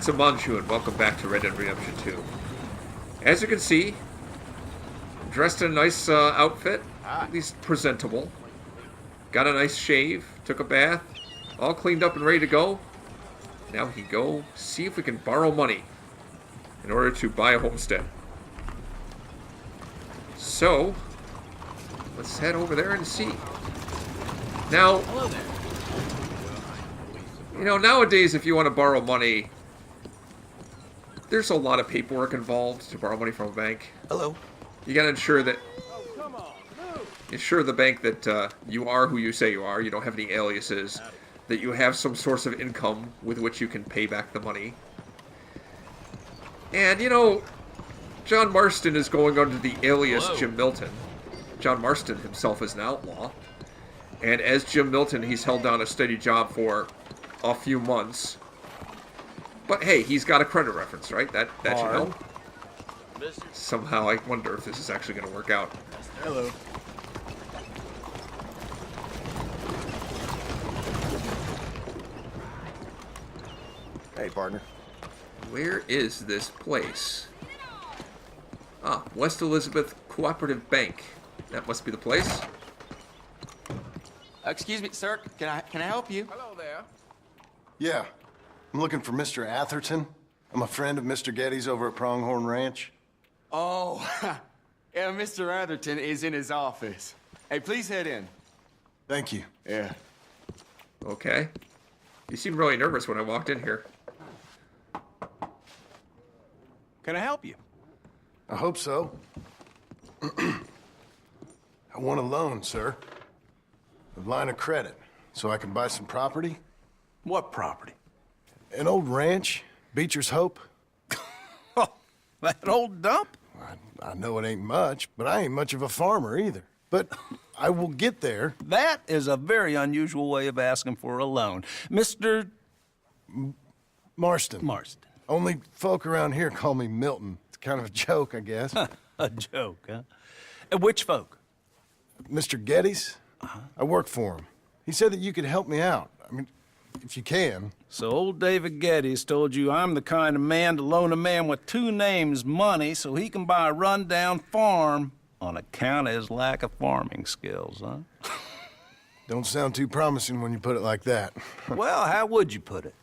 ep79, and welcome back to Red Dead Redemption 2. As you can see, dressed in a nice outfit, at least presentable. Got a nice shave, took a bath, all cleaned up and ready to go. Now we can go see if we can borrow money in order to buy a homestead. So, let's head over there and see. Now, Hello there. you know, nowadays if you want to borrow money, there's a lot of paperwork involved to borrow money from a bank. Hello. You gotta ensure that the bank that you are who you say you are, you don't have any aliases, that you have some source of income with which you can pay back the money. And, you know, John Marston is going under the alias Jim Milton. John Marston himself is an outlaw. And as Jim Milton, he's held down a steady job for a few months. But hey, he's got a credit reference, right? That should help. Somehow, I wonder if this is actually going to work out. Hello. Hey, partner. Where is this place? Ah, West Elizabeth Cooperative Bank. That must be the place. Excuse me, sir. Can I help you? Hello there. Yeah, I'm looking for Mr. Atherton. I'm a friend of Mr. Getty's over at Pronghorn Ranch. Oh, yeah, Mr. Atherton is in his office. Hey, please head in. Thank you. Yeah. Okay. You seemed really nervous when I walked in here. Can I help you? I hope so. I want a loan, sir. A line of credit, so I can buy some property. What property? An old ranch, Beecher's Hope. Oh, that old dump? I know it ain't much, but I ain't much of a farmer either. But I will get there. That is a very unusual way of asking for a loan. Mr. Marston. Marston. Only folk around here call me Milton. It's kind of a joke, I guess. A joke, huh? And which folk? Mr. Getty's? I work for him. He said that you could help me out. I mean, if you can. So old David Geddes told you I'm the kind of man to loan a man with two names money so he can buy a rundown farm on account of his lack of farming skills, huh? Don't sound too promising when you put it like that. Well, how would you put it?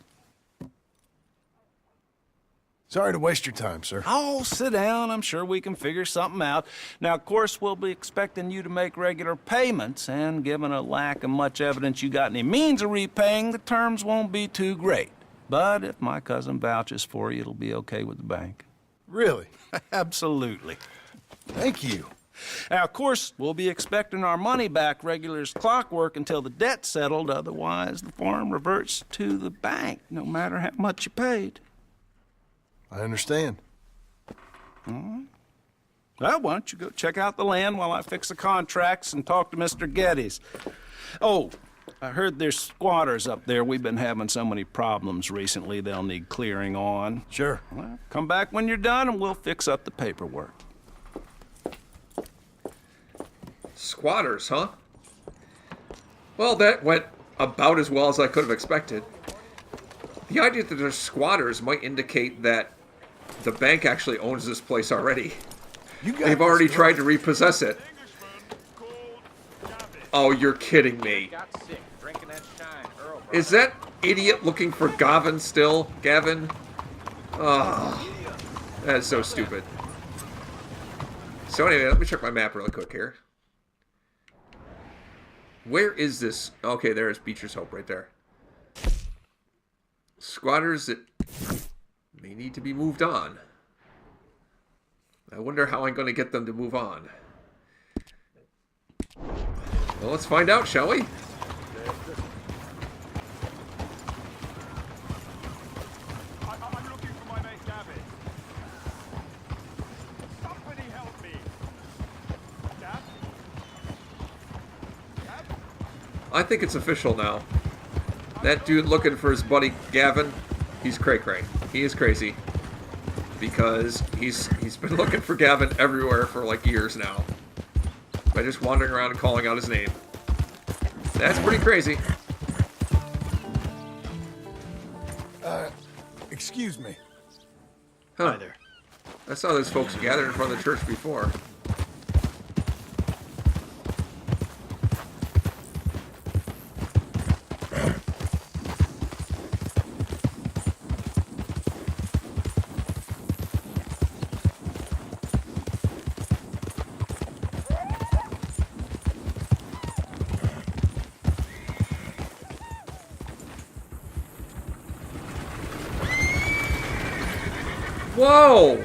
Sorry to waste your time, sir. Oh, sit down. I'm sure we can figure something out. Now, of course, we'll be expecting you to make regular payments, and given a lack of much evidence you got any means of repaying, the terms won't be too great. But if my cousin vouches for you, it'll be okay with the bank. Really? Absolutely. Thank you. Now, of course, we'll be expecting our money back regular as clockwork until the debt's settled. Otherwise, the farm reverts to the bank, no matter how much you paid. I understand. Well, why don't you go check out the land while I fix the contracts and talk to Mr. Geddes. Oh, I heard there's squatters up there. We've been having so many problems recently, they'll need clearing on. Sure. Well, come back when you're done and we'll fix up the paperwork. Squatters, huh? Well, that went about as well as I could have expected. The idea that there's squatters might indicate that the bank actually owns this place already. They've already tried to repossess it. Oh, you're kidding me. Is that idiot looking for Gavin still? Gavin? Oh, that is so stupid. So anyway, let me check my map really quick here. Where is this? Okay, there's Beecher's Hope right there. Squatters that may need to be moved on. I wonder how I'm going to get them to move on. Well, let's find out, shall we? I'm looking for my mate Gavin. Somebody help me. Gav? I think it's official now. That dude looking for his buddy Gavin, he's cray-cray. He is crazy. Because he's been looking for Gavin everywhere for like years now. By just wandering around and calling out his name. That's pretty crazy. Excuse me. Huh. Hi there. I saw those folks gathered in front of the church before. Whoa!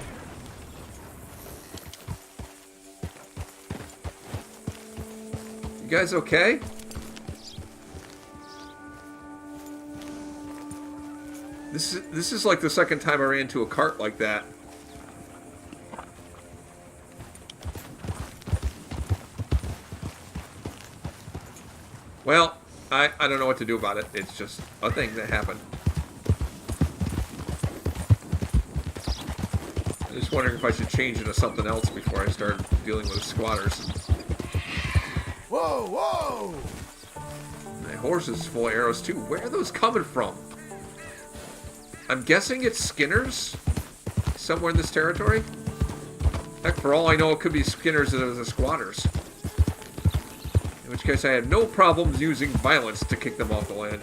You guys okay? This is like the second time I ran into a cart like that. Well, I don't know what to do about it. It's just a thing that happened. I'm just wondering if I should change into something else before I start dealing with squatters. Whoa, whoa! My horse is full of arrows too. Where are those coming from? I'm guessing it's Skinner's somewhere in this territory. Heck, for all I know, it could be Skinner's and the squatters. In which case, I had no problems using violence to kick them off the land.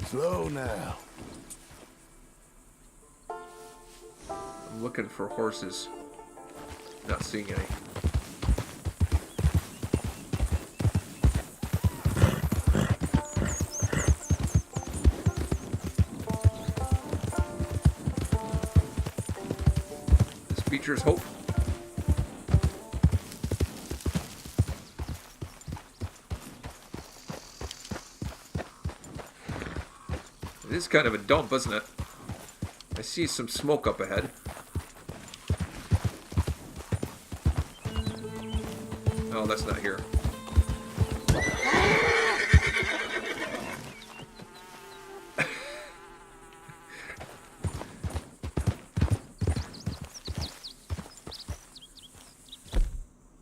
Slow now. I'm looking for horses. Not seeing any. This features hope. It is kind of a dump, isn't it? I see some smoke up ahead. Oh, that's not here.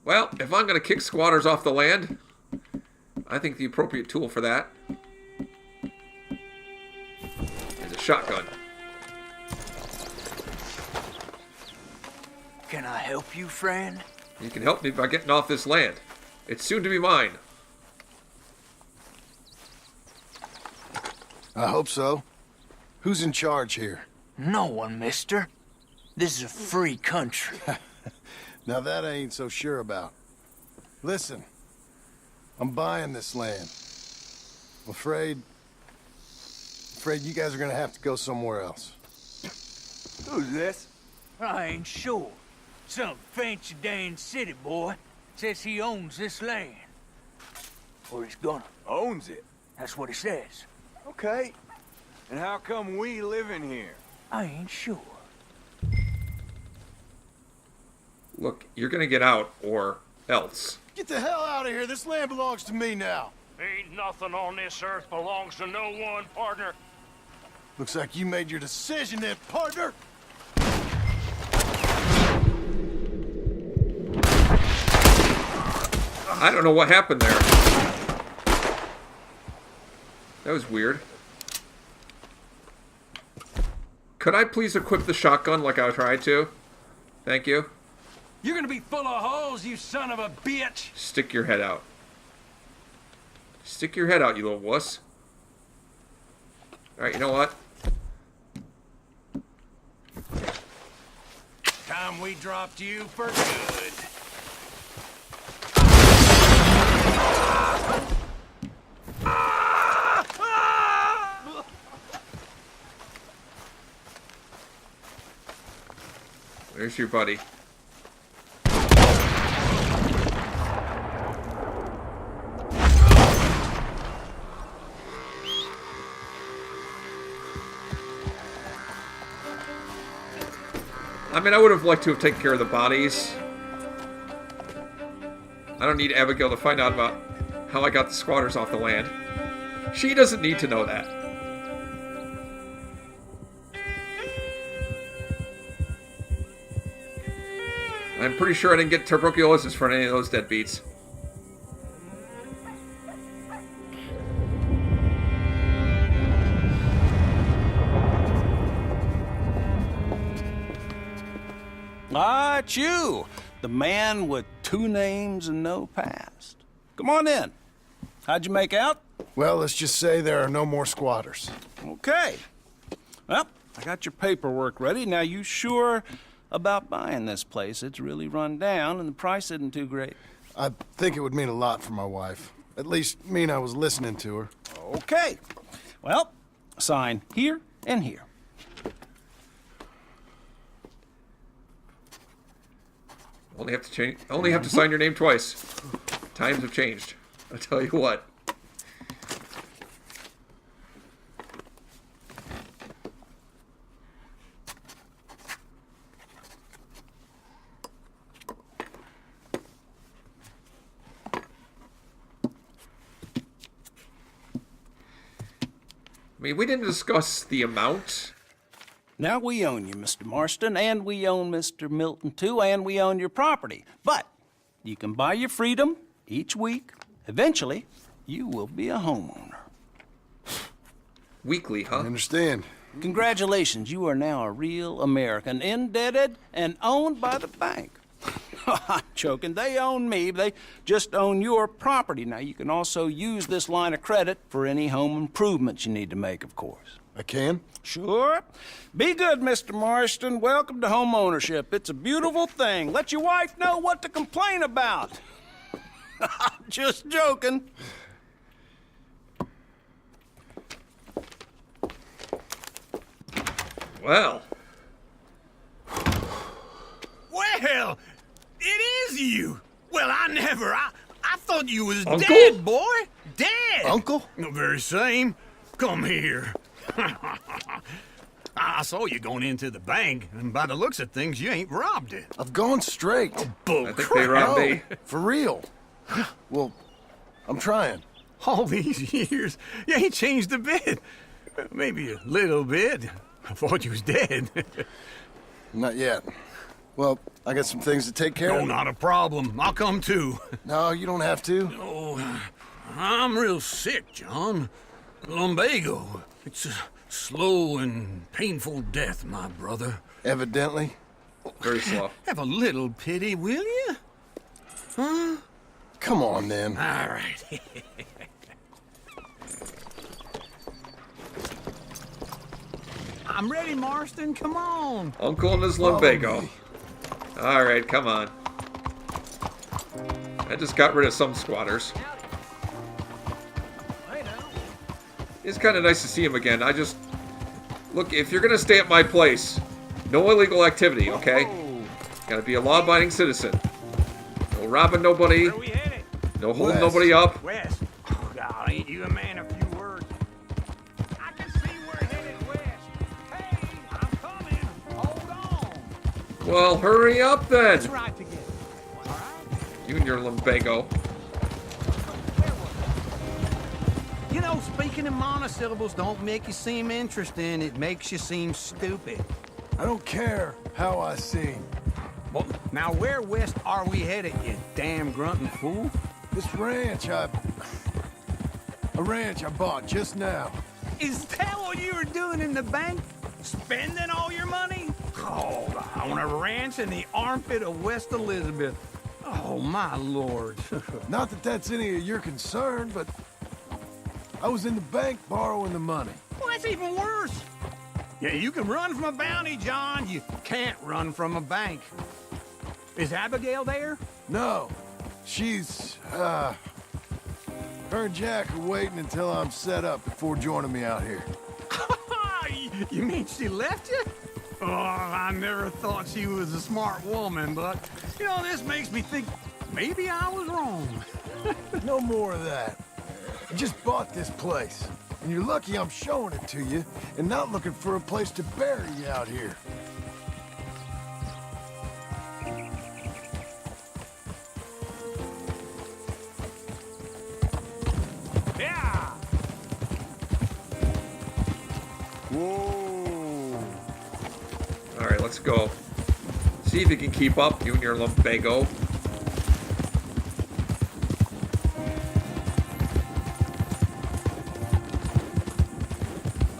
Well, if I'm going to kick squatters off the land, I think the appropriate tool for that is a shotgun. Can I help you, friend? You can help me by getting off this land. It's soon to be mine. I hope so. Who's in charge here? No one, mister. This is a free country. Now that I ain't so sure about. Listen, I'm buying this land. I'm afraid you guys are gonna have to go somewhere else. Who's this? I ain't sure. Some fancy Dan city boy says he owns this land. Or he's gonna. Owns it. That's what he says. Okay. And how come we live in here? I ain't sure. Look, you're gonna get out, or else. Get the hell out of here. This land belongs to me now. Ain't nothing on this earth belongs to no one, partner. Looks like you made your decision then, partner. I don't know what happened there. That was weird. Could I please equip the shotgun like I tried to? Thank you. You're gonna be full of holes, you son of a bitch! Stick your head out. Stick your head out, you little wuss. Alright, you know what? Time we dropped you for good. There's your buddy. I mean, I would have liked to have taken care of the bodies. I don't need Abigail to find out about how I got the squatters off the land. She doesn't need to know that. I'm pretty sure I didn't get tuberculosis from any of those deadbeats. Ah, it's you, the man with 2 names and no past. Come on in. How'd you make out? Well, let's just say there are no more squatters. Okay. Well, I got your paperwork ready. Now, you sure about buying this place? It's really run down, and the price isn't too great. I think it would mean a lot for my wife. At least mean I was listening to her. Okay. Well, sign here and here. Only have to sign your name twice. Times have changed. I'll tell you what. I mean, we didn't discuss the amount. Now we own you, Mr. Marston, and we own Mr. Milton, too, and we own your property. But you can buy your freedom each week. Eventually, you will be a homeowner. Weekly, huh? I understand. Congratulations, you are now a real American, indebted and owned by the bank. I'm joking. They own me. They just own your property. Now, you can also use this line of credit for any home improvements you need to make, of course. I can? Sure. Be good, Mr. Marston. Welcome to home ownership. It's a beautiful thing. Let your wife know what to complain about. Just joking. Well. Well, it is you. Well, I thought you was Uncle? dead, boy. Dead. Uncle? The very same. Come here. I saw you going into the bank, and by the looks of things, you ain't robbed it. I've gone straight. Bull I think they crap. robbed me. For real. Well, I'm trying. All these years, you ain't changed a bit. Maybe a little bit. I thought you was dead. Not yet. Well, I got some things to take care No, of. not a problem. I'll come too. No, you don't have to. Oh, I'm real sick, John. Lumbago. It's a slow and painful death, my brother. Evidently. Very slow. Have a little pity, will you? Huh? Come on, then. All right. I'm ready, Marston. Come on. Uncle and his lumbago. Alright, come on. I just got rid of some squatters. It's kind of nice to see him again. Look, if you're going to stay at my place, no illegal activity, okay? Gotta be a law-abiding citizen. No robbing nobody. Where we headed? No holding West. nobody up. West. Oh, God, ain't you a man of few words? I can see we're headed west. Hey, I'm coming. Hold on. Well, hurry up then. Let's ride together. All right? You and your lumbago. You know, speaking in monosyllables don't make you seem interesting. It makes you seem stupid. I don't care how I sing. Well, now where west are we headed, you damn grunting fool? This ranch I bought just now. Is that what you were doing in the bank? Spending all your money? Oh, on a ranch in the armpit of West Elizabeth. Oh, my lord. Not that that's any of your concern, but I was in the bank borrowing the money. Well, that's even worse. Yeah, you can run from a bounty, John. You can't run from a bank. Is Abigail there? No, she's, her and Jack are waiting until I'm set up before joining me out here. You mean she left you? Oh, I never thought she was a smart woman, but, you know, this makes me think maybe I was wrong. No more of that. I just bought this place, and you're lucky I'm showing it to you and not looking for a place to bury you out here. Yeah. Whoa. Alright, let's go. See if you can keep up, you and your lumbago.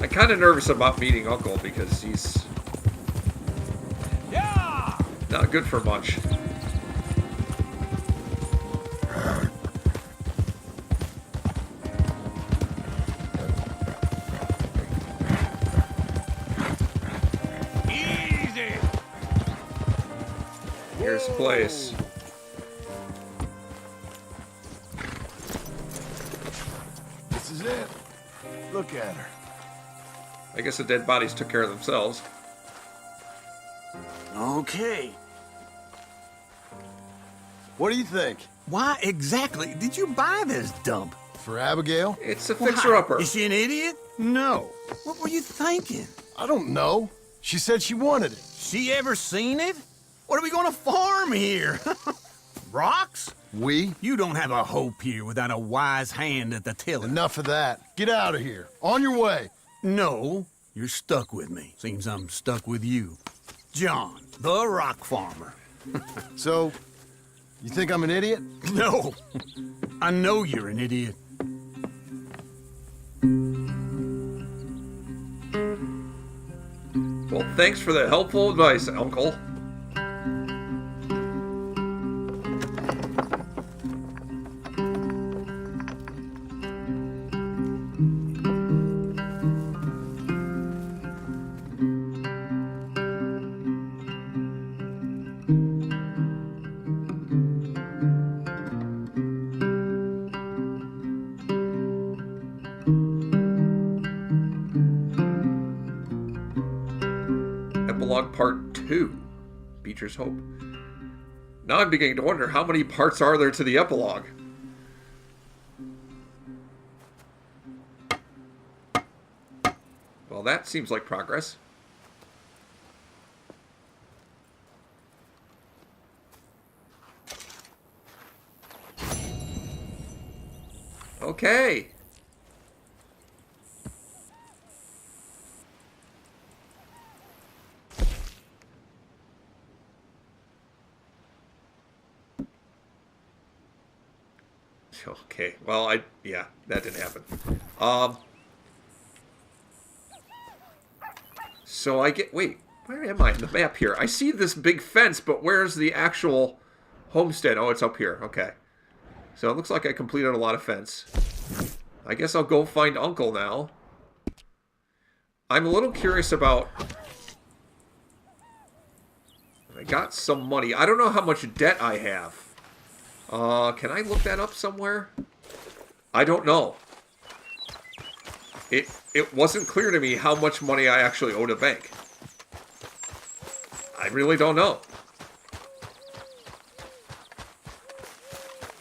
I'm kind of nervous about meeting Uncle because he's Yeah. Not good for much. Easy. Here's the place. This is it. Look at her. I guess the dead bodies took care of themselves. Okay. What do you think? Why exactly did you buy this dump? For Abigail? It's a fixer-upper. Is she an idiot? No. What were you thinking? I don't know. She said she wanted it. She ever seen it? What are we gonna farm here? Rocks? We? You don't have a hope here without a wise hand at the tiller. Enough of that. Get out of here. On your way. No, you're stuck with me. Seems I'm stuck with you. John, the rock farmer. So, you think I'm an idiot? No, I know you're an idiot. Well, thanks for the helpful advice, Uncle. Epilogue Part 2, Beecher's Hope. Now I'm beginning to wonder how many parts are there to the epilogue. Well, that seems like progress. Okay. Okay, well, yeah, that didn't happen. So wait, where am I in the map here? I see this big fence, but where's the actual homestead? Oh, it's up here, okay. So it looks like I completed a lot of fence. I guess I'll go find Uncle now. I'm a little curious about... I got some money. I don't know how much debt I have. Can I look that up somewhere? I don't know. It wasn't clear to me how much money I actually owed a bank. I really don't know.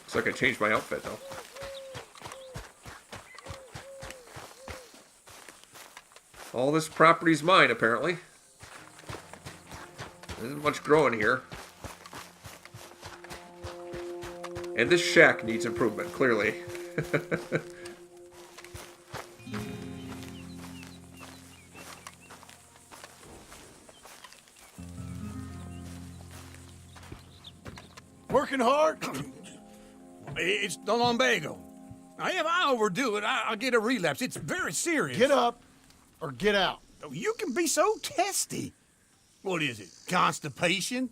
Looks like I changed my outfit, though. All this property's mine, apparently. There isn't much growing here. And this shack needs improvement, clearly. Working hard? It's the lumbago. Now, if I overdo it, I'll get a relapse. It's very serious. Get up or get out. You can be so testy. What is it, constipation?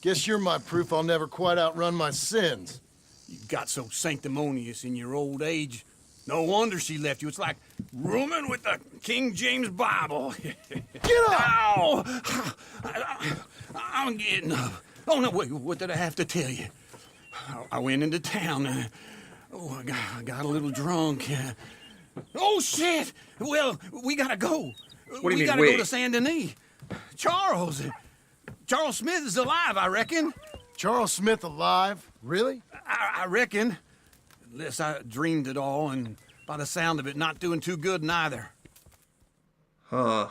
Guess you're my proof I'll never quite outrun my sins. You got so sanctimonious in your old age. No wonder she left you. It's like rooming with the King James Bible. Get up! Ow! I'm getting up. Oh, no, wait, what did I have to tell you? I went into town. I got a little drunk. Oh, shit! Well, we gotta go. What do you mean, we gotta wait? go to Saint Denis. Charles Smith is alive, I reckon. Charles Smith alive? Really? I reckon. Unless I dreamed it all, and by the sound of it, not doing too good neither. Huh.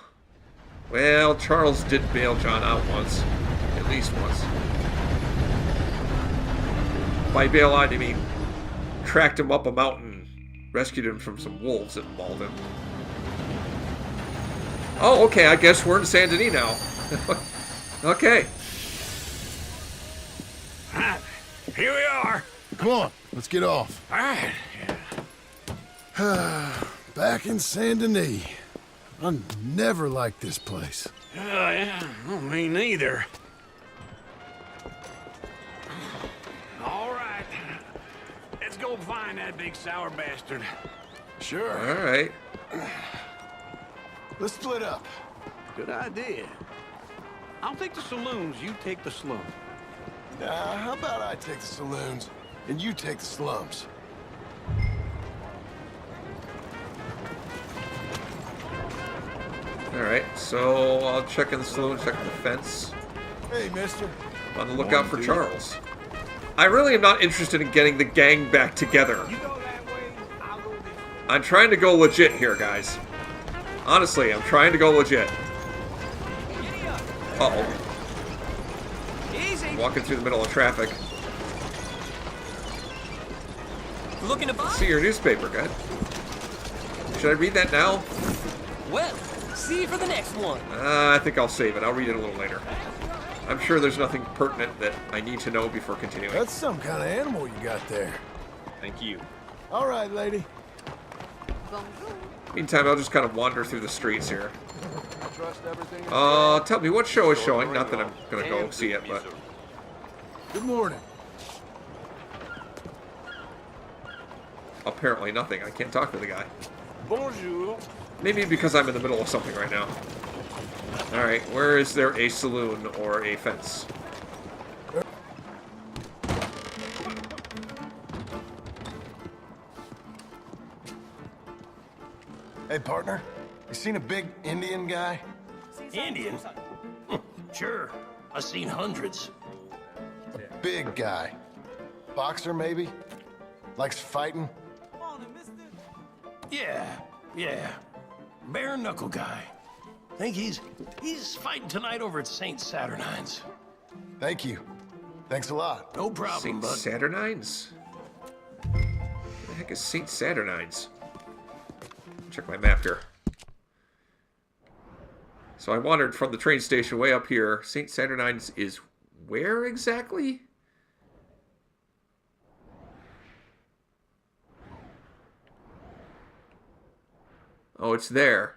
Well, Charles did bail John out once. At least once. By bail out, I mean tracked him up a mountain, rescued him from some wolves that mauled him. Oh, okay, I guess we're in Saint Denis now. Okay. All right, here we are. Come on, let's get off. All right. Back in Saint Denis. I never liked this place. Yeah, me neither. go find that big sour bastard. Sure. All right. Let's split up. Good idea. I'll take the saloons, you take the slum. How about I take the saloons and you take the slums? All right. So I'll check in the saloon, check in the fence. Hey, mister. On the lookout for Charles. I really am not interested in getting the gang back together. You go that way, I'll go this way. I'm trying to go legit here, guys. Honestly, I'm trying to go legit. Uh-oh. Easy. Walking through the middle of traffic. Looking to buy? See your newspaper, guy. Should I read that now? Well, see you for the next one. I think I'll save it. I'll read it a little later. I'm sure there's nothing pertinent that I need to know before continuing. That's some kind of animal you got there. Thank you. All right, lady. Meantime, I'll just kind of wander through the streets here. I trust everything. Tell me, what show is showing? Not that I'm gonna go see it, but... Good morning. Apparently nothing. I can't talk to the guy. Bonjour. Maybe because I'm in the middle of something right now. Alright, where is there a saloon or a fence? Hey, partner. You seen a big Indian guy? Indian? Sure. I've seen hundreds. Big guy. Boxer, maybe? Likes fighting? Yeah. Bare knuckle guy. Think he's fighting tonight over at St. Saturnine's. Thank you. Thanks a lot. No problem, St. bud. Saturnine's? What the heck is St. Saturnine's? Check my map here. So I wandered from the train station way up here. St. Saturnine's is where exactly? Oh, it's there.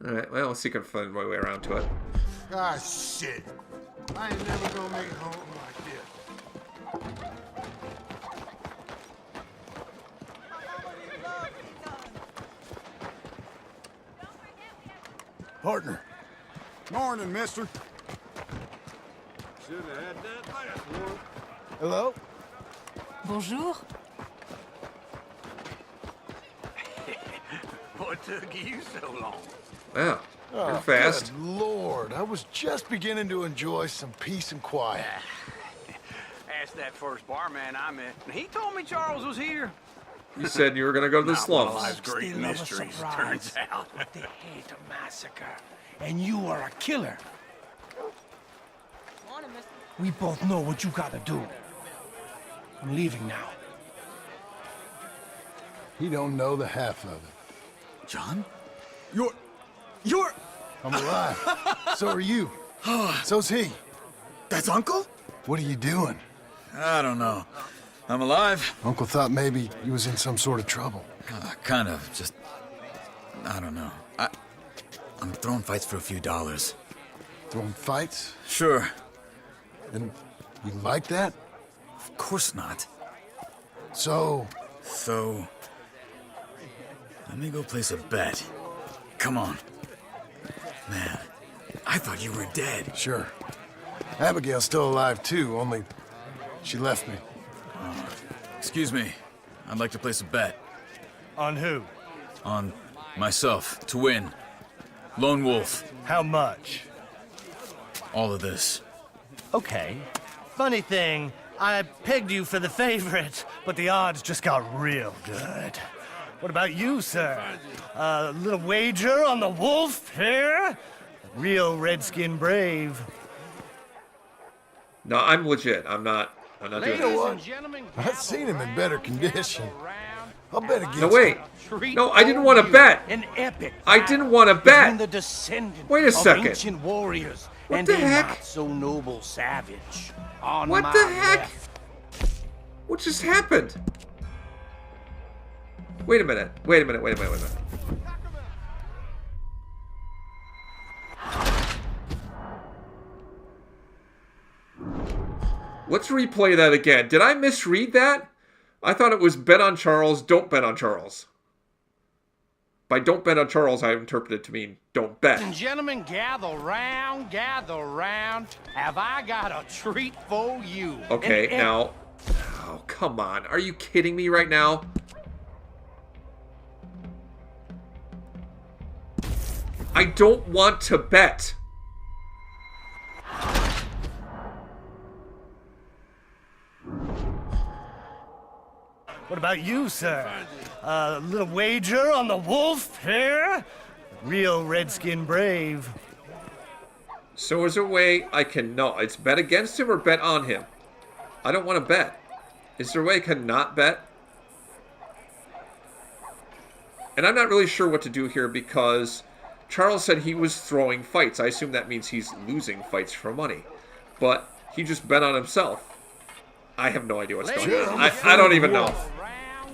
Alright, well, let's see if I can find my way around to it. Ah, shit. I ain't never gonna make it home like this. Partner. Morning, mister. Should have had that last one. Hello? Bonjour. What took you so long? Wow, Oh, you're fast. Good Lord, I was just beginning to enjoy some peace and quiet. Asked that first barman I met, and he told me Charles was here. You said you were going to go to the Not one of slums. life's great Still love a mysteries, surprise. turns out. They hate a massacre. And you are a killer. We both know what you gotta do. I'm leaving now. He don't know the half of it. John? You're... I'm alive. So are you. So's he. That's Uncle? What are you doing? I don't know. I'm alive. Uncle thought maybe you was in some sort of trouble. Kind of. Just... I don't know. I'm throwing fights for a few dollars. Throwing fights? Sure. And you like that? Of course not. So, let me go place a bet. Come on. Man, I thought you were dead. sure. Abigail's still alive too, only she left me. Excuse me. I'd like to place a bet. On who? On myself, to win. Lone Wolf. How much? All of this. Okay. Funny thing, I pegged you for the favorite, but the odds just got real good. What about you, sir? A little wager on the wolf here? Real redskin brave. No, I'm legit. I'm not doing You know this. what? I've seen him in better condition. I'll bet against No, wait. him. No, I didn't want to bet. An epic. I didn't want to Between the bet. descendants Wait a of second. ancient warriors What and the a heck? not so noble savage. On What my the heck? left. What just happened? Wait a minute. Wait a minute. Let's replay that again. Did I misread that? I thought it was bet on Charles, don't bet on Charles. By don't bet on Charles, I interpreted it to mean don't bet. And gentlemen, gather round, gather round. Have I got a treat for you? Okay, now... Oh, come on. Are you kidding me right now? I don't want to bet. What about you, sir? A little wager on the wolf here? Real redskin brave. So is there a way I can... No, it's bet against him or bet on him? I don't want to bet. Is there a way I can not bet? And I'm not really sure what to do here because Charles said he was throwing fights. I assume that means he's losing fights for money. But he just bet on himself. I have no idea what's going on. I don't even know.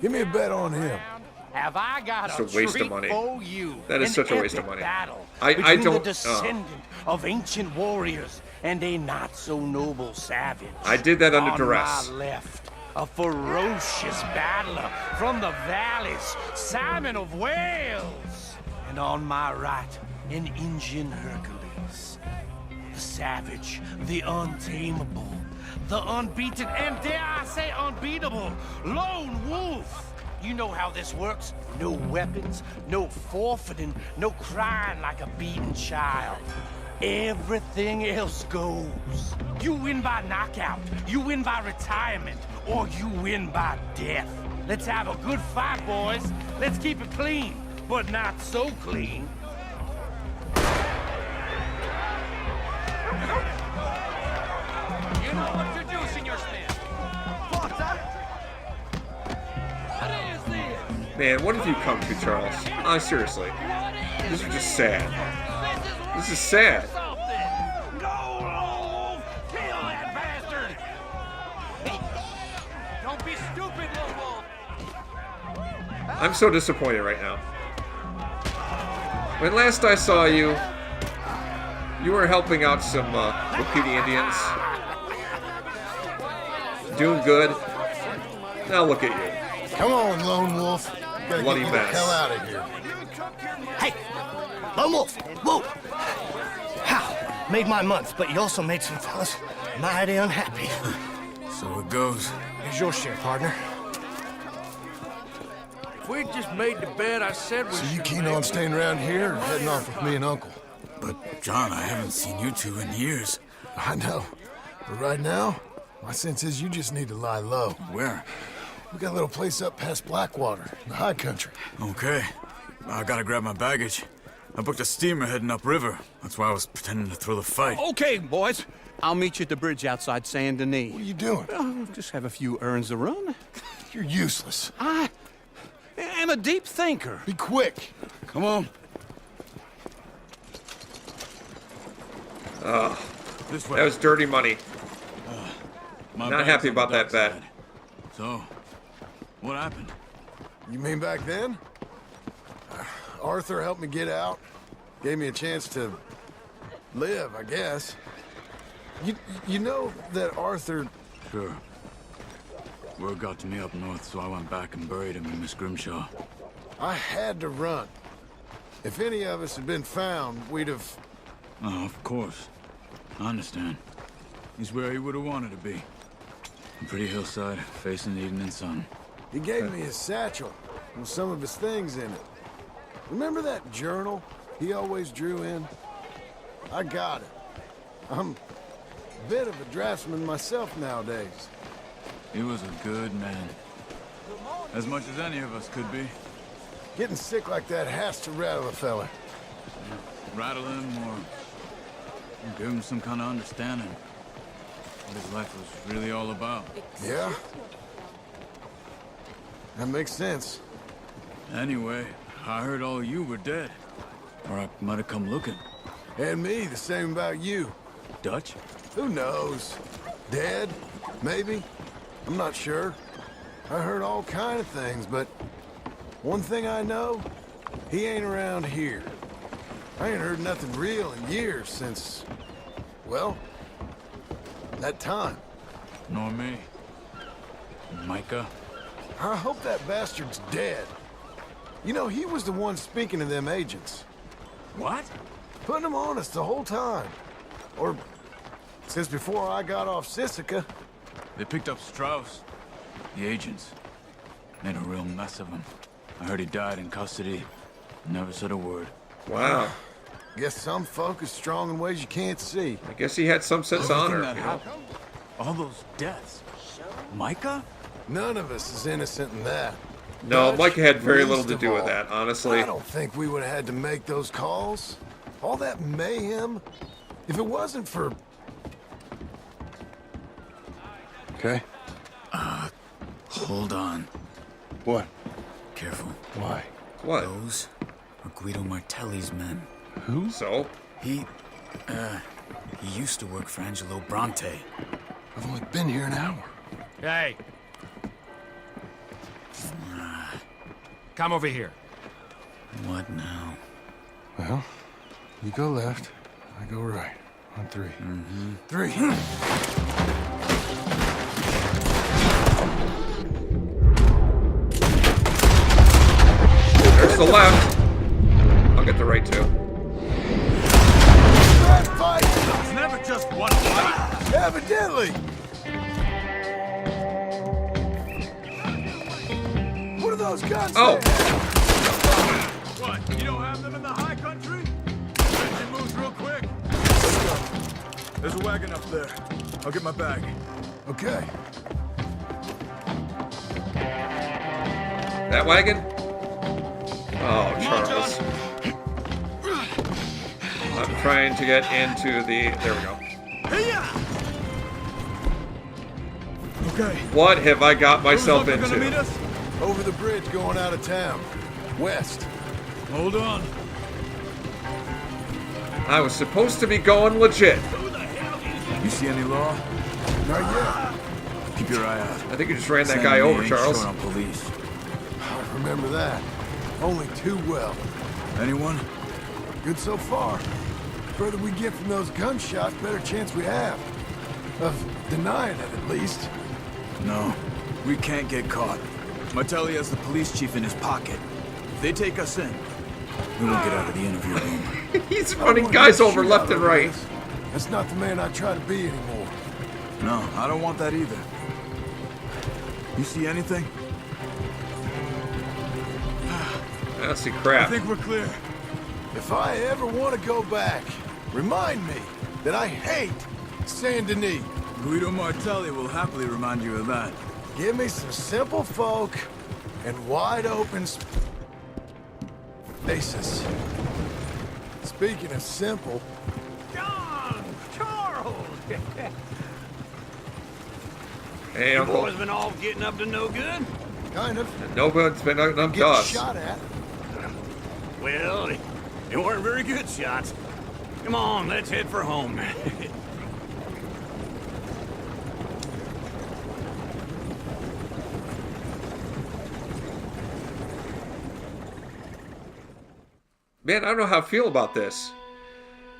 Give me a bet on him. Have I got It's a waste of money. For you? That is such a waste of money. I don't... The descendant of ancient warriors and a not-so-noble savage. I did that under duress. On my left, a ferocious battler from the valleys, Simon of Wales. And on my right, an Indian Hercules. The savage, the untamable, the unbeaten, and dare I say unbeatable, lone wolf. You know how this works. No weapons, no forfeiting, no crying like a beaten child. Everything else goes. You win by knockout, you win by retirement, or you win by death. Let's have a good fight, boys. Let's keep it clean, but not so clean. You know what to do, Senor Smith. What is this? Man, what have you come to, Charles? Seriously. This is just sad. This is sad. Go, Wolf! Kill that bastard! Don't be stupid, Lone Wolf! I'm so disappointed right now. When last I saw you, you were helping out some Wapiti Indians. Doing good. Now look at you. Come on, Lone Wolf. Gotta Bloody get the mess. hell out of here. Hey, Lone Wolf, whoa! How? Made my month, but you also made some fellas mighty unhappy. So it goes. Here's your share, partner. If we just made the bed I said we So you keen on staying around here or heading off with me and Uncle? But, John, I haven't seen you two in years. I know. But right now, my sense is you just need to lie low. Where? We got a little place up past Blackwater, in the high country. Okay. I gotta grab my baggage. I booked a steamer heading upriver. That's why I was pretending to throw the fight. Okay, boys. I'll meet you at the bridge outside Saint Denis. What are you doing? Oh, just have a few errands to run. You're useless. I am a deep thinker. Be quick. Come on. This way. That was dirty money. My Not bag's happy on the about that bet. dockside. So, what happened? You mean back then? Arthur helped me get out. Gave me a chance to live, I guess. You know that Arthur... Sure. Word got to me up north, so I went back and buried him in Miss Grimshaw. I had to run. If any of us had been found, we'd have... Oh, of course. I understand. He's where he would have wanted to be. A pretty hillside, facing the evening sun. He gave me his satchel with some of his things in it. Remember that journal he always drew in? I got it. I'm a bit of a draftsman myself nowadays. He was a good man. As much as any of us could be. Getting sick like that has to rattle a fella. Rattle him or give him some kind of understanding. What his life was really all about. Yeah? That makes sense. Anyway, I heard all you were dead. Or I might have come looking. And me, the same about you. Dutch? Who knows? Dead? Maybe? I'm not sure. I heard all kind of things, but one thing I know, he ain't around here. I ain't heard nothing real in years since, well, that time. Nor me. Micah? I hope that bastard's dead. You know, he was the one speaking to them agents. What? Putting them on us the whole time. Or since before I got off Sisika. They picked up Strauss. The agents. Made a real mess of him. I heard he died in custody. Never said a word. Wow. Guess some folk is strong in ways you can't see. I guess he had some sense of honor. Everything that You know? happened. All those deaths. Micah? None of us is innocent in that. No, Dutch, Micah had very least little to of do with all. that, honestly. I don't think we would have had to make those calls. All that mayhem. If it wasn't for... Okay. Hold on. What? Careful. Why? What? Those are Guido Martelli's men. Who? So? He used to work for Angelo Bronte. I've only been here an hour. Hey. Come over here. What now? Well, you go left, I go right. On three. Three. There's the left. I'll get the right too. Fight! It's never just one fight. Evidently! What are those guns? Oh! What? You don't have them in the high country? Engine moves real quick. Let's go. There's a wagon up there. I'll get my bag. Okay. That wagon? Oh, Charles. I'm trying to get into the... There we go. Okay. What have I got myself Who's gonna meet into? us? Over the bridge going out of town. West. Hold on. I was supposed to be going legit. You see any law? Not yet. Keep your eye out. I think you just ran that Sam guy and me over, ain't Charles. short on police. I remember that. Only too well. Anyone? Good so far. Further we get from those gunshots, better chance we have. Of denying it, at least. No. We can't get caught. Martelli has the police chief in his pocket. If they take us in, we won't get out of the interview room. He's I don't running wanna guys get over shit left out and of right. this. That's not the man I try to be anymore. No, I don't want that either. You see anything? I don't see I crap. think we're clear. If I ever want to go back, remind me that I hate Saint Denis. Guido Martelli will happily remind you of that. Give me some simple folk and wide open spaces. Speaking of simple, John! Charles! Hey, You Uncle. boys been all getting up to no good? kind of. Nobody's been up to Get us. shot at. Well, they weren't very good shots. Come on, let's head for home. Man, I don't know how I feel about this.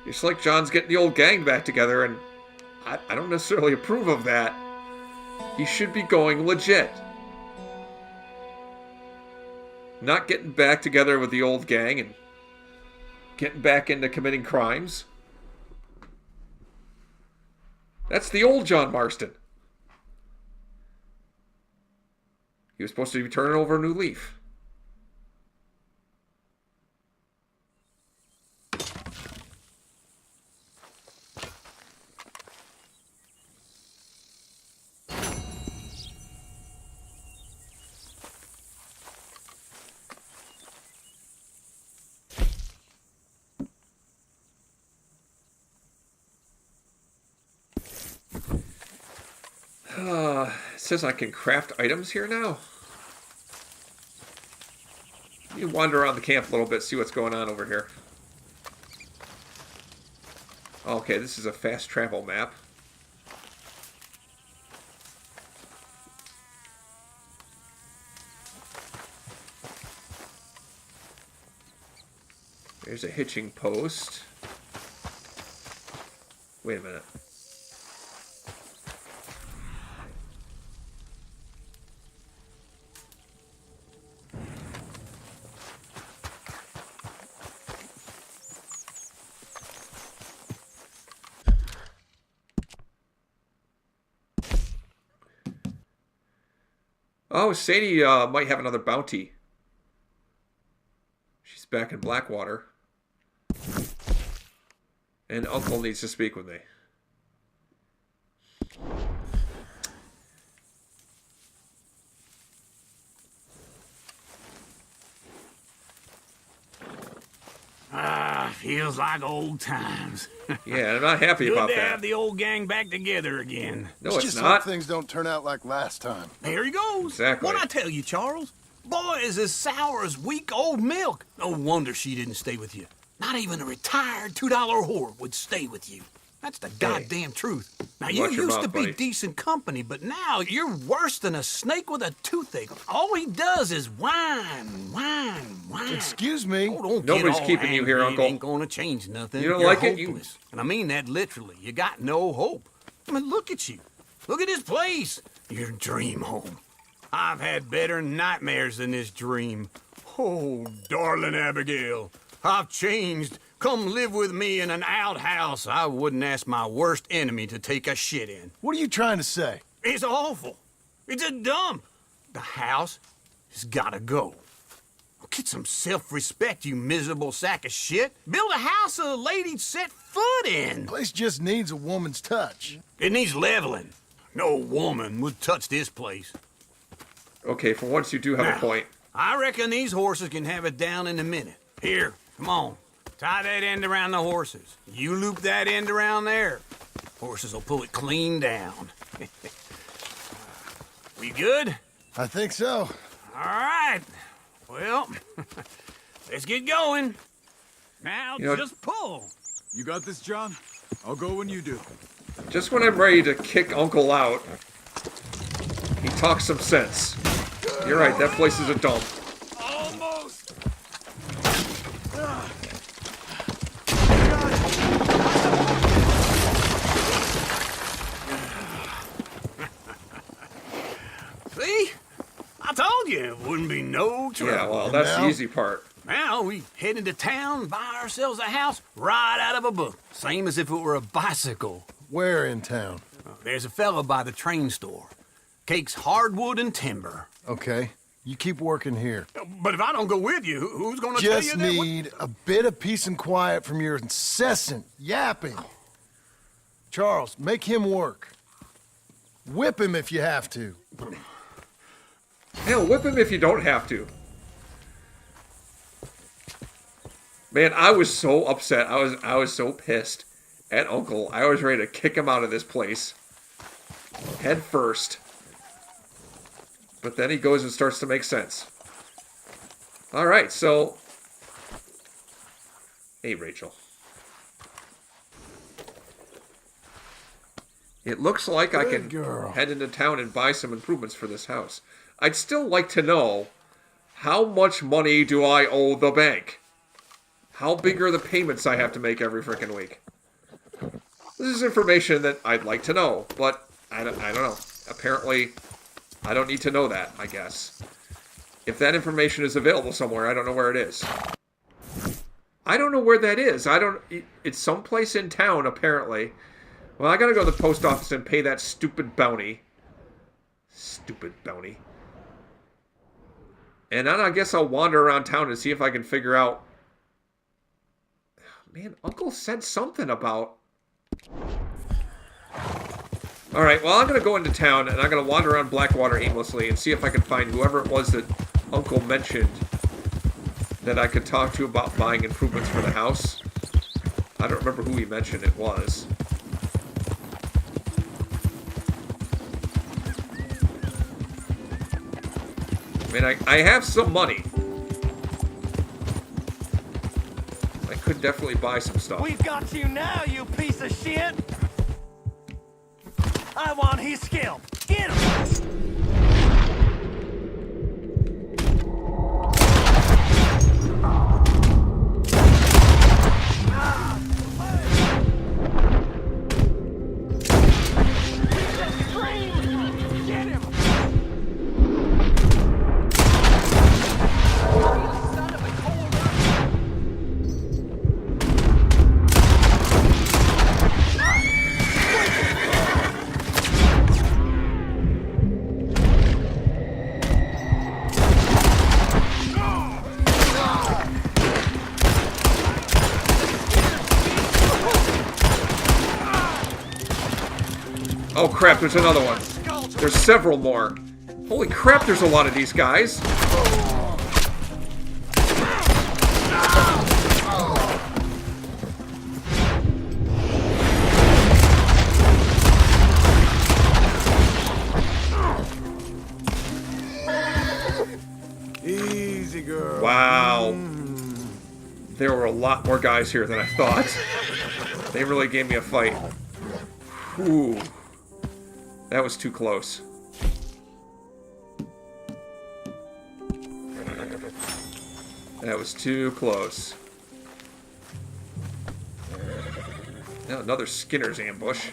It's like John's getting the old gang back together, and I don't necessarily approve of that. He should be going legit. Not getting back together with the old gang and getting back into committing crimes. That's the old John Marston. He was supposed to be turning over a new leaf. It says I can craft items here now. Let me wander around the camp a little bit, see what's going on over here. Okay, this is a fast travel map. There's a hitching post. Wait a minute. Oh, Sadie might have another bounty. She's back in Blackwater. And Uncle needs to speak with me. Feels like old times. Yeah, I'm not happy about Good to that. have the old gang back together again. No, it's just not. hope things don't turn out like last time. There he goes. Exactly. What'd I tell you, Charles? Boy is as sour as week-old milk. No wonder she didn't stay with you. Not even a retired $2 whore would stay with you. That's the goddamn truth. Now, you Watch your used to mouth, be buddy. decent company, but now you're worse than a snake with a toothache. All he does is whine. Excuse me. Oh, don't Nobody's get all keeping you here, angry. Uncle. It ain't gonna change nothing. You don't You're like it? hopeless. And I mean that literally. You got no hope. I mean, look at you. Look at this place. Your dream home. I've had better nightmares than this dream. Oh, darling Abigail, I've changed. Come live with me in an outhouse I wouldn't ask my worst enemy to take a shit in. What are you trying to say? It's awful. It's a dump. The house has gotta go. Get some self-respect, you miserable sack of shit. Build a house a lady'd set foot in. Place just needs a woman's touch. It needs leveling. No woman would touch this place. Okay, for once you do have a point. I reckon these horses can have it down in a minute. Here, come on. Tie that end around the horses. You loop that end around there. Horses will pull it clean down. We good? I think so. All right. Well, let's get going. Now, You know- just pull. You got this, John? I'll go when you do. Just when I'm ready to kick Uncle out, he talks some sense. You're right, that place is a dump. Almost. See? I told you it wouldn't be no trouble. Yeah, well, that's the easy part. Now we head into town, buy ourselves a house right out of a book. Same as if it were a bicycle. Where in town? There's a fella by the train store. Cakes hardwood and timber. Okay. You keep working here. But if I don't go with you, who's gonna tell you Just that? need a bit of peace and quiet from your incessant yapping. Charles, make him work. Whip him if you have to. Hell, whip him if you don't have to. Man, I was so upset. I was so pissed at Uncle. I was ready to kick him out of this place. Head first. But then he goes and starts to make sense. Alright, so... Hey, Rachel. It looks like I can head into town and buy some improvements for this house. I'd still like to know, how much money do I owe the bank? How big are the payments I have to make every freaking week? This is information that I'd like to know, but I don't know. Apparently, I don't need to know that, I guess. If that information is available somewhere, I don't know where it is. I don't know where that is. It's someplace in town, apparently. Well, I gotta go to the post office and pay that stupid bounty. Stupid bounty. And then I guess I'll wander around town and see if I can figure out... Man, Uncle said something about... Alright, well, I'm going to go into town, and I'm going to wander around Blackwater aimlessly and see if I can find whoever it was that Uncle mentioned that I could talk to about buying improvements for the house. I don't remember who he mentioned it was. I mean, I have some money. I could definitely buy some stuff. We've got you now, you piece of shit! I want his skill. Get him! Oh crap, there's another one. There's several more. Holy crap, there's a lot of these guys. Easy, girl. Wow. There were a lot more guys here than I thought. They really gave me a fight. Whew. That was too close. That was too close. Now another Skinner's ambush.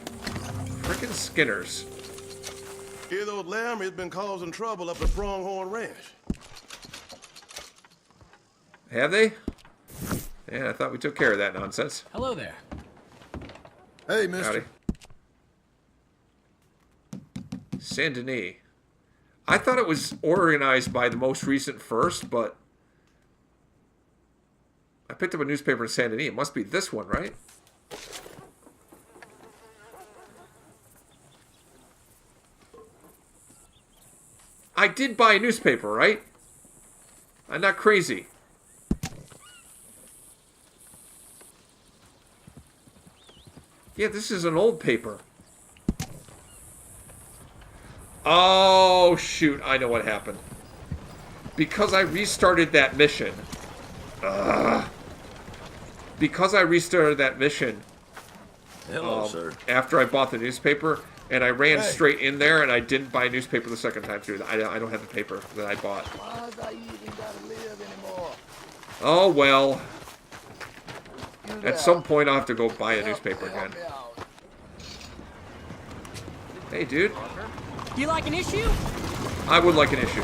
Frickin' Skinner's. Hear those Laramie's been causing trouble up at Pronghorn Ranch. Have they? Yeah, I thought we took care of that nonsense. Hello there. Hey, mister. Howdy. Saint Denis. I thought it was organized by the most recent first, but I picked up a newspaper in Saint Denis. It must be this one, right? I did buy a newspaper, right? I'm not crazy. Yeah, this is an old paper. Oh, shoot. I know what happened. Because I restarted that mission. Because I restarted that mission. Hello, sir. After I bought the newspaper, and I ran straight in there, and I didn't buy a newspaper the second time through. I don't have the paper that I bought. Oh, well. At some point, I'll have to go buy a newspaper again. Hey, dude. Do you like an issue? I would like an issue.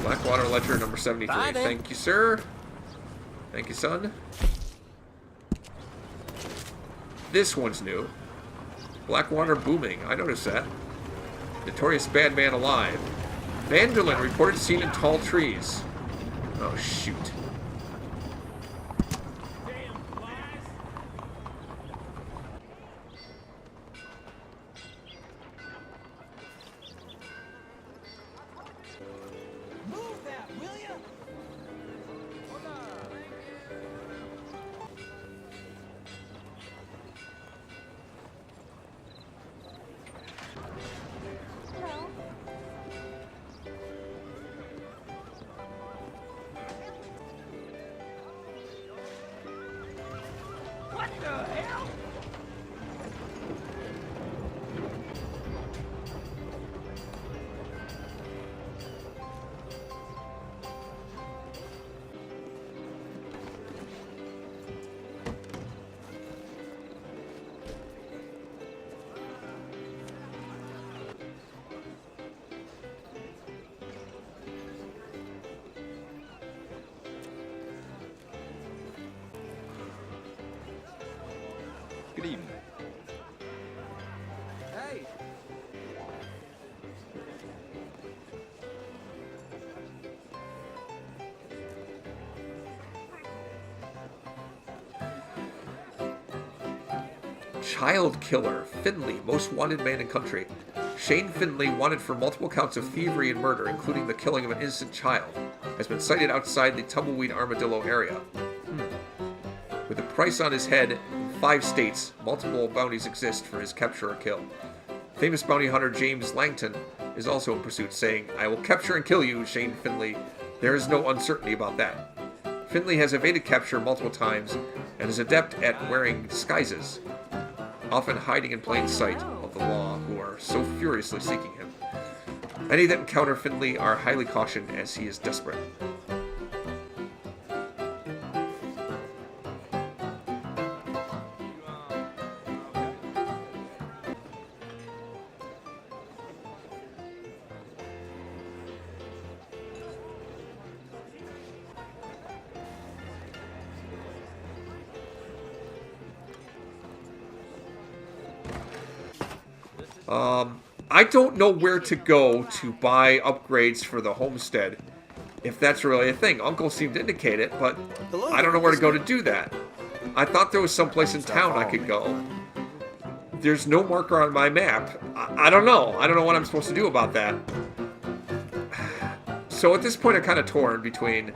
Blackwater Ledger number 73. Bye, then. Thank you, sir. Thank you, son. This one's new. Blackwater booming. I noticed that. Notorious bad man alive. Vandalin reported seen in tall trees. Oh, shoot. Good evening. Hey. Child killer. Finley, most wanted man in country. Shane Finley, wanted for multiple counts of thievery and murder, including the killing of an innocent child, has been sighted outside the Tumbleweed Armadillo area. With a price on his head, in 5 states, multiple bounties exist for his capture or kill. Famous bounty hunter James Langton is also in pursuit, saying, "I will capture and kill you, Shane Finley. There is no uncertainty about that." Finley has evaded capture multiple times and is adept at wearing disguises, often hiding in plain sight of the law who are so furiously seeking him. Any that encounter Finley are highly cautioned as he is desperate. I don't know where to go to buy upgrades for the homestead, if that's really a thing. Uncle seemed to indicate it, but I don't know where to go to do that. I thought there was someplace in town I could go. there's no marker on my map. I don't know. I don't know what I'm supposed to do about that. So at this point, I'm kind of torn between,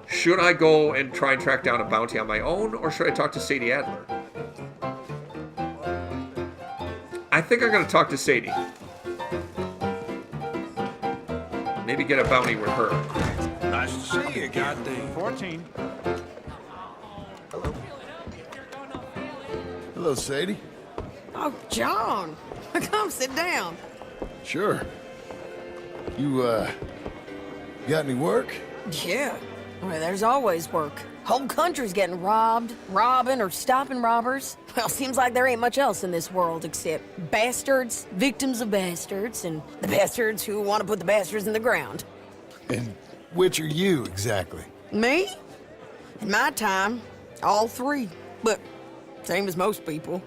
should I go and try and track down a bounty on my own, or should I talk to Sadie Adler? I think I'm going to talk to Sadie. Maybe get a bounty with her. Nice to see you, goddamn. 14. Hello, Sadie. Oh, John. Come sit down. Sure. You, got any work? Yeah. Well, there's always work. Whole country's getting robbed, robbing, or stopping robbers. Well, seems like there ain't much else in this world except bastards, victims of bastards, and the bastards who want to put the bastards in the ground. And which are you, exactly? Me? In my time, all three. But same as most people.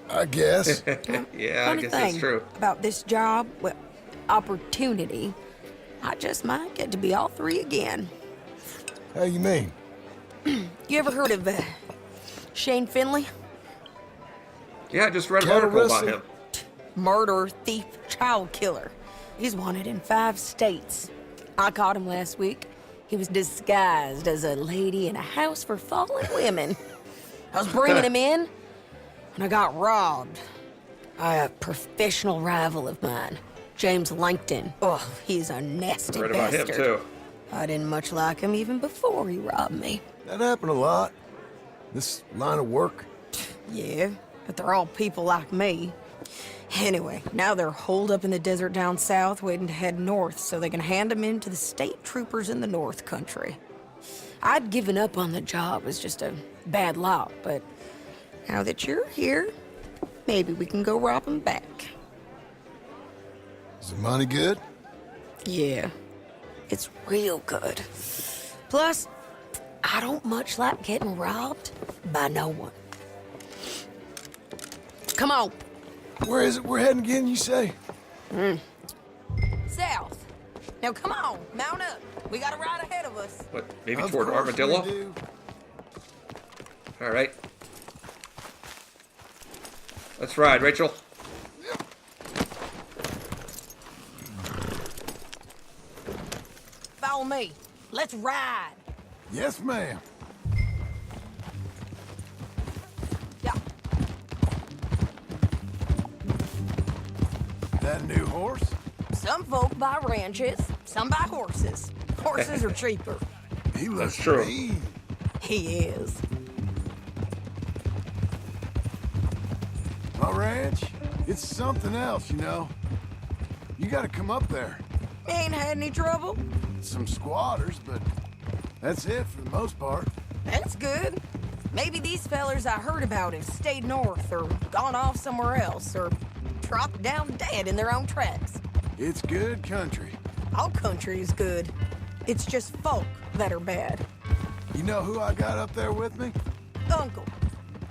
I guess. Yeah, I Funny guess thing that's true. about this job, well, opportunity, I just might get to be all three again. How you mean? You ever heard of Shane Finley? Yeah, I just read an Cattle article about wrestler? him. Murderer, thief, child killer. He's wanted in 5 states. I caught him last week. He was disguised as a lady in a house for fallen women. I was bringing him in, and I got robbed by a professional rival of mine, James Langton. Oh, he's a nasty Read about him, bastard. too. I didn't much like him even before he robbed me. That happened a lot. This line of work. Yeah, but they're all people like me. Anyway, now they're holed up in the desert down south, waiting to head north so they can hand them in to the state troopers in the north country. I'd given up on the job as just a bad lot, but now that you're here, maybe we can go rob them back. Is the money good? Yeah, it's real good. Plus, I don't much like getting robbed by no one. Come on. Where is it we're heading again, you say? South. Now come on, mount up. We got a ride ahead of us. What, maybe Of toward course Armadillo? we do. All right. Let's ride, Rachel. Follow me. Let's ride. Yes, ma'am. Yeah. That a new horse? Some folk buy ranches, some buy horses. Horses are cheaper. He looks true. mean. He is. My ranch, it's something else, you know. You gotta come up there. Ain't had any trouble? Some squatters, but that's it for the most part. That's good. Maybe these fellers I heard about have stayed north or gone off somewhere else or dropped down dead in their own tracks. It's good country. All country is good. It's just folk that are bad. You know who I got up there with me? Uncle.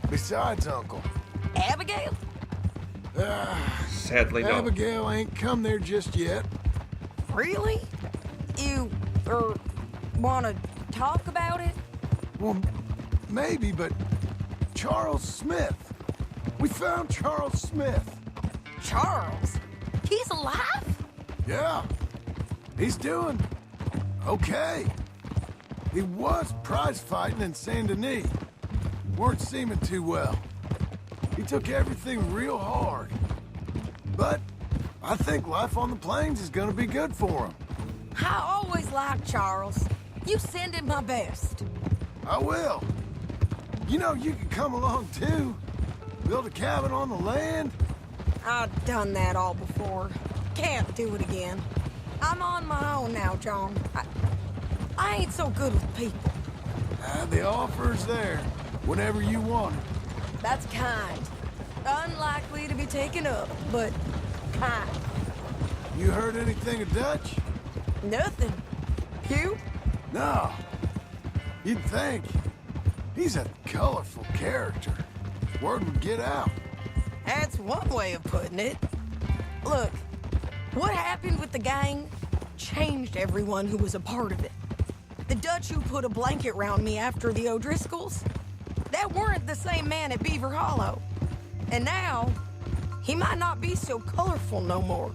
Besides Uncle. Abigail? Sadly, no. Abigail ain't come there just yet. Really? You, wanna talk about it? Well, maybe, but Charles Smith. We found Charles Smith. Charles? He's alive? Yeah. He's doing okay. He was prize fighting in Saint Denis. Weren't seeming too well. He took everything real hard. But I think life on the plains is gonna be good for him. I always liked Charles. You send him my best. I will. You know, you can come along too. Build a cabin on the land. I've done that all before. Can't do it again. I'm on my own now, John. I ain't so good with people. The offer's there, whenever you want it. That's kind. Unlikely to be taken up, but kind. You heard anything of Dutch? Nothing. You? No. You'd think. He's a colorful character. Word would get out. That's one way of putting it. Look, what happened with the gang changed everyone who was a part of it. The Dutch who put a blanket round me after the O'Driscolls, that weren't the same man at Beaver Hollow. And now, he might not be so colorful no more.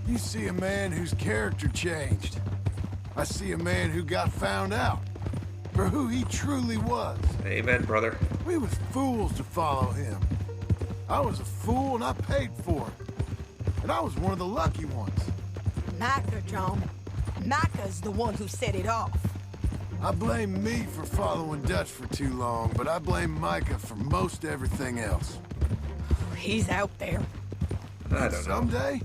You see a man whose character changed. I see a man who got found out for who he truly was. Amen, brother. We was fools to follow him. I was a fool and I paid for it. And I was one of the lucky ones. Micah, John. Micah's the one who set it off. I blame me for following Dutch for too long, but I blame Micah for most everything else. He's out there. I don't know. Someday,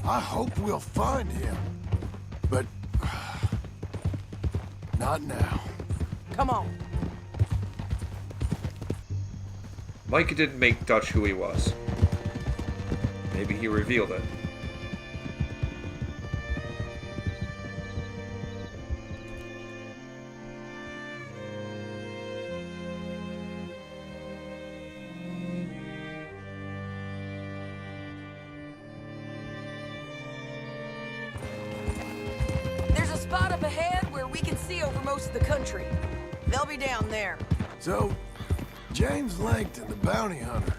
I hope we'll find him. But not now. Come on. Micah didn't make Dutch who he was. Maybe he revealed it. There's a spot up ahead where we can see over most of the country. They'll be down there. So, James Langton, the bounty hunter,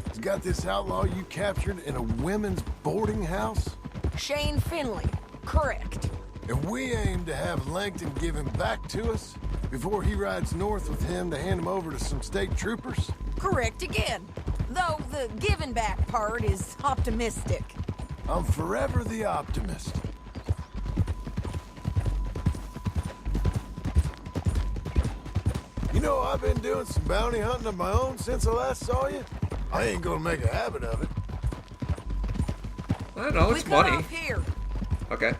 has got this outlaw you captured in a women's boarding house? Shane Finley. Correct. And we aim to have Langton give him back to us before he rides north with him to hand him over to some state troopers? Correct again. Though the giving back part is optimistic. I'm forever the optimist. You know, I've been doing some bounty hunting of my own since I last saw you. I ain't gonna make a habit of it. I don't know, it's we cut money. off here. Okay.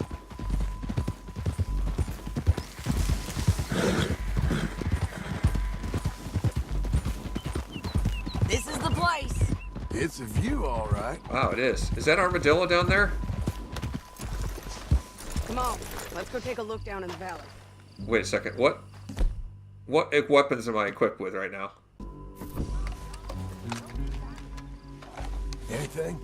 This is the place. It's a view, all right. Wow, it is. Is that Armadillo down there? Come on, let's go take a look down in the valley. Wait a second. What weapons am I equipped with right now? Anything?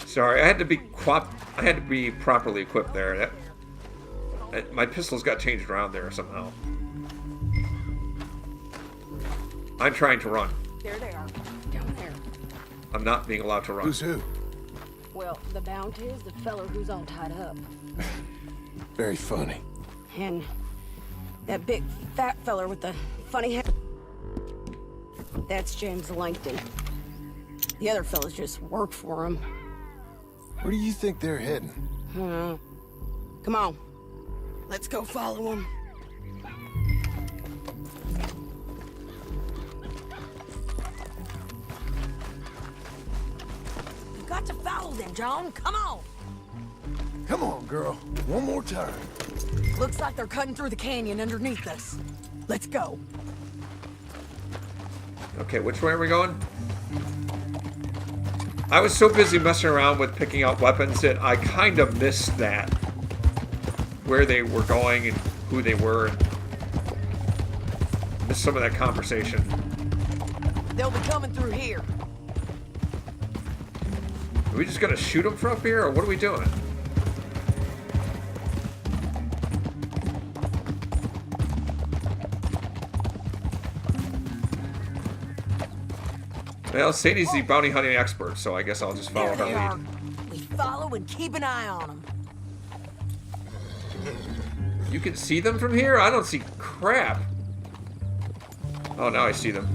Sorry, I had to be properly equipped there. My pistols got changed around there somehow. I'm trying to run. There they are, down there. I'm not being allowed to run. Who's who? Well, the bounty is the feller who's all tied up. Very funny. And that big fat feller with the funny hair. That's James Langton. The other fellas just work for him. Where do you think they're heading? Come on. Let's go follow him. You got to follow them, John. Come on. Come on, girl. One more time. Looks like they're cutting through the canyon underneath us. Let's go. Okay, which way are we going? I was so busy messing around with picking out weapons that I kind of missed that. Where they were going and who they were. Missed some of that conversation. They'll be coming through here. Are we just gonna shoot them from up here, or what are we doing? Well, Sadie's the bounty hunting expert, so I guess I'll just follow There her they are. lead. We follow and keep an eye on them. You can see them from here? I don't see crap. Oh, now I see them.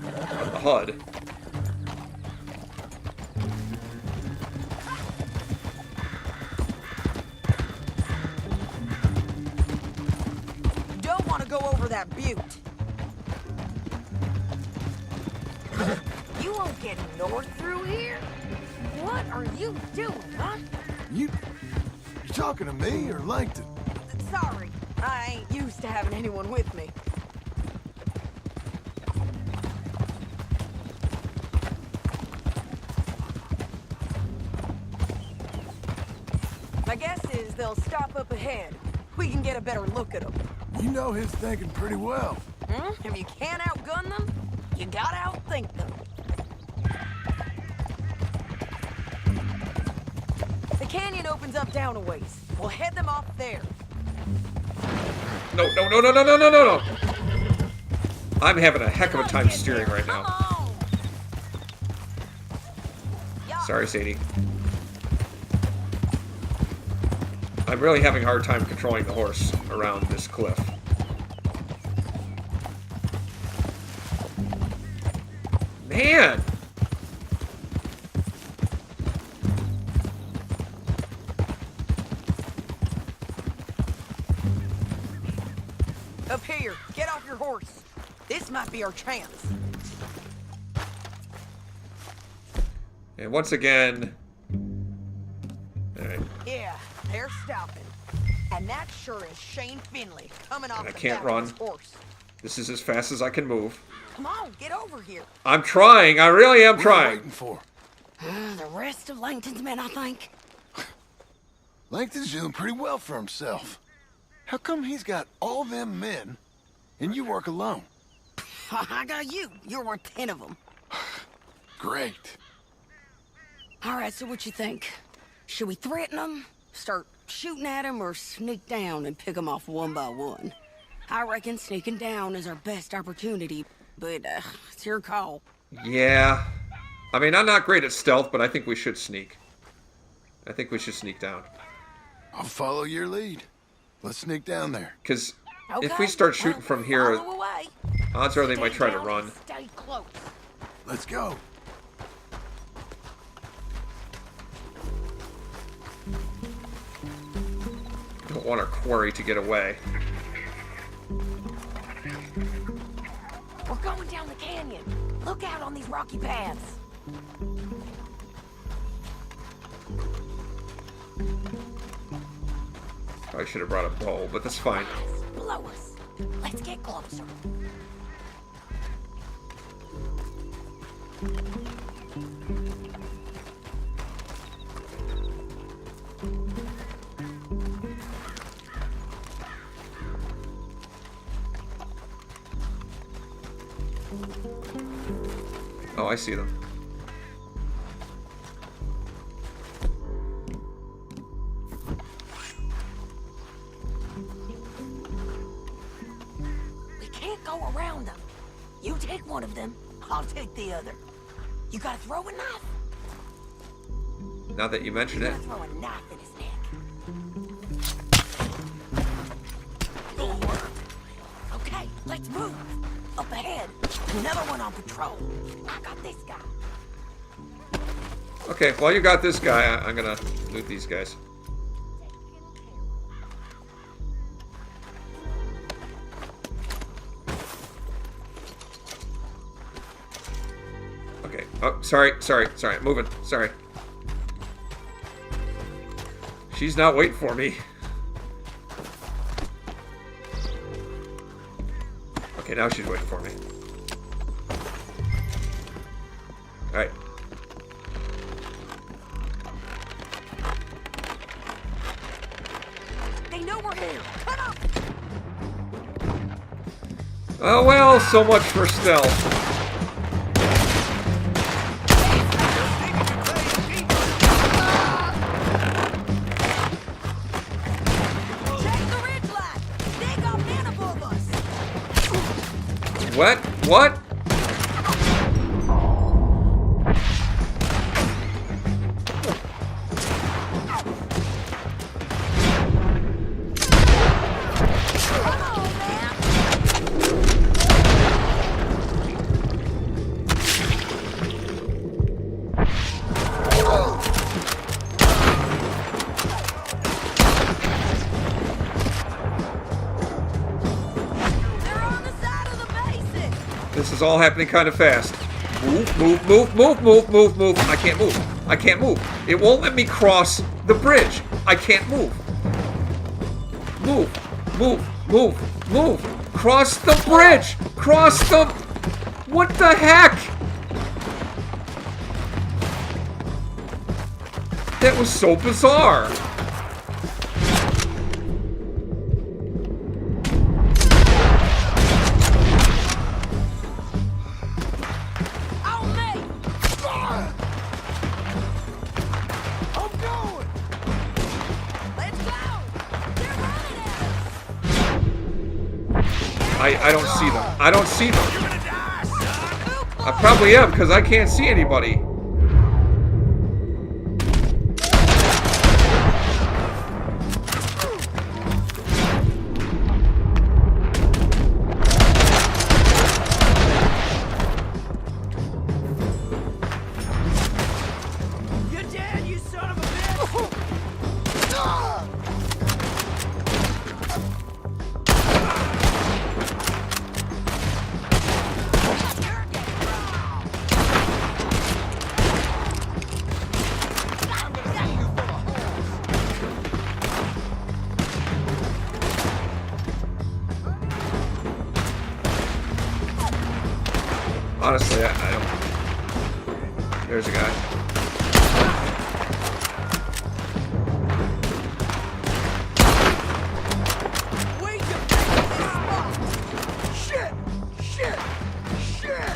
On the HUD. You don't want to go over that butte. You won't get north through here. What are you doing, huh? You talking to me or Langton? Sorry, I ain't used to having anyone with me. My guess is they'll stop up ahead. We can get a better look at them. You know his thinking pretty well. If you can't outgun them, you gotta outthink them. The canyon opens up down a ways. We'll head them off there. No, no, no, no, no, no, no, no, no. I'm having a heck of a time steering right now. Sorry, Sadie. I'm really having a hard time controlling the horse around this cliff. Man! Up here, get off your horse. This might be our chance. And once again... Alright. Yeah, they're stopping. And that sure is Shane Finley coming off I the can't back run. of his horse. This is as fast as I can move. Come on, get over here. I'm trying. I really am What are you trying. waiting for? The rest of Langton's men, I think. Langton's doing pretty well for himself. How come he's got all them men and you work alone? I got you. You're worth 10 of them. Great. All right, so what you think? Should we threaten them, start shooting at them, or sneak down and pick them off one by one? I reckon sneaking down is our best opportunity, but it's your call. Yeah. I mean, I'm not great at stealth, but I think we should sneak. I think we should sneak down. I'll follow your lead. Let's sneak down there. Because Okay, if we start shooting well, from here, follow away. odds are they might try to Stay down run. and Stay close. Let's go. Don't want our quarry to get away. We're going down the canyon. Look out on these rocky paths. I should have brought a bow, but that's fine. Blow us. Let's get closer. Oh, I see them. We can't go around them. You take one of them, I'll take the other. You gotta throw a knife. Now that you mention You it. gotta throw a knife in his neck. Okay, let's move. Up ahead, another one on patrol. I got this guy. Okay, while you got this guy, I'm gonna loot these guys. Okay. Oh, sorry. Moving. Sorry. She's not waiting for me. Okay, now she's waiting for me. Alright. They know we're here. Cut up. Oh well, so much for stealth. What? What? This is all happening kind of fast. Move. I can't move. It won't let me cross the bridge. I can't move. Move. Cross the bridge. What the heck? That was so bizarre. see them. I probably am, because I can't see anybody. Honestly, I don't... There's a guy. Shit! Shit! Shit!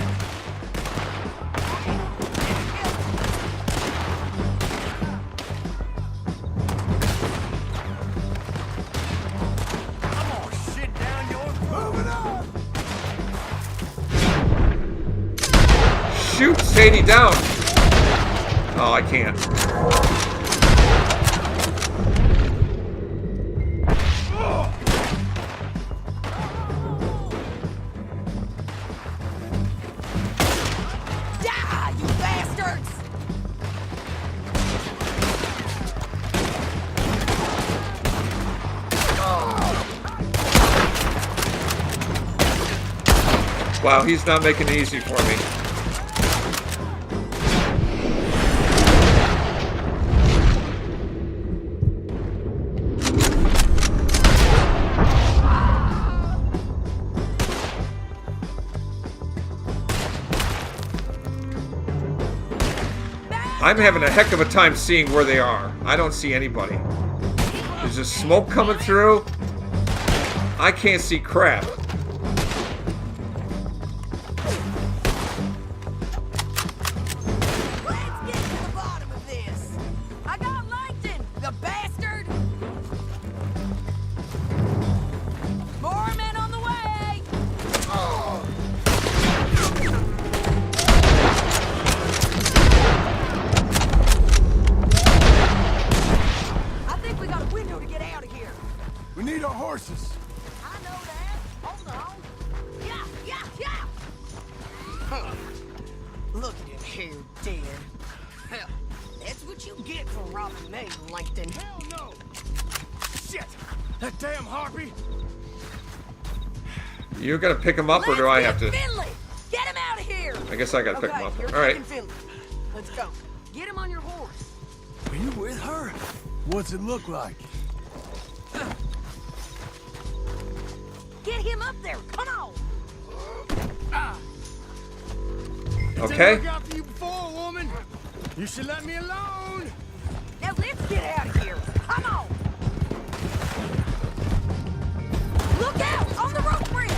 Come on, sit down, you're moving on! Shoot Sadie down! Oh, I can't. Die, you bastards! Wow, he's not making it easy for me. I'm having a heck of a time seeing where they are. I don't see anybody. There's just smoke coming through. I can't see crap. Let's get to the bottom of this. I got Langton, the bastard! More men on the way! I think we got a window to get out of here. We need our horses. I know that. Hold on. Yeah, yeah, yeah! Huh. Look at him here, dead. Hell, that's what you get for robbing me, Langton. Hell no! Shit! That damn harpy! You're gonna pick him up, or do I have to? Finley! Get him out of here! I guess I gotta pick him up. You're All right. taking Finley. Let's go. Get him on your horse. Are you with her? What's it look like? Get him up there. Come on. Okay. Didn't work out for you before, woman. You should let me alone. Now let's get out of here. Come on. Look out on the rope bridge.